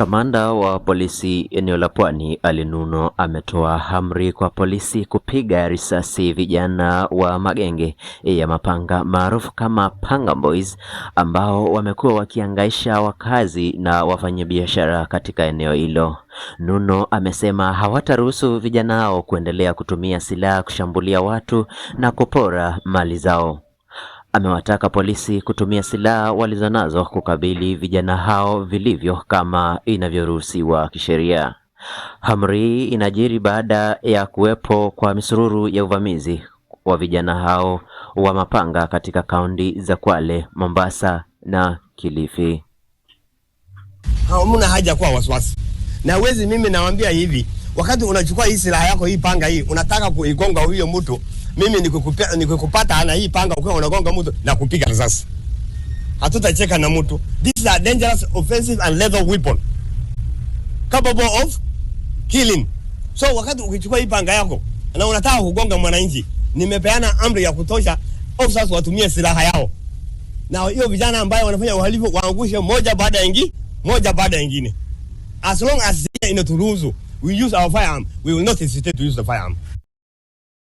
Kamanda wa polisi eneo la Pwani Ali Nuno ametoa amri kwa polisi kupiga risasi vijana wa magenge ya mapanga maarufu kama Panga Boys ambao wamekuwa wakihangaisha wakazi na wafanyabiashara katika eneo hilo. Nuno amesema hawataruhusu vijana hao kuendelea kutumia silaha kushambulia watu na kupora mali zao. Amewataka polisi kutumia silaha walizonazo kukabili vijana hao vilivyo kama inavyoruhusiwa kisheria. Amri inajiri baada ya kuwepo kwa misururu ya uvamizi wa vijana hao wa mapanga katika kaunti za Kwale, Mombasa na Kilifi. Hamna haja kwa wasiwasi. Na wezi mimi nawaambia hivi, wakati unachukua hii silaha yako, hii panga hii, unataka kuigonga huyo mtu, mimi nikikupata ana hii panga ukiwa unagonga mtu na kupiga risasi. Hatutacheka na mtu. This is a dangerous, offensive and lethal weapon capable of killing. So wakati ukichukua hii panga yako na unataka kugonga mwananchi, nimepeana amri ya kutosha officers watumie silaha yao. Na hiyo vijana ambao wanafanya uhalifu waangushe moja baada ya nyingine. As long as they inaturuhusu we use our firearm, we will not hesitate to use the firearm.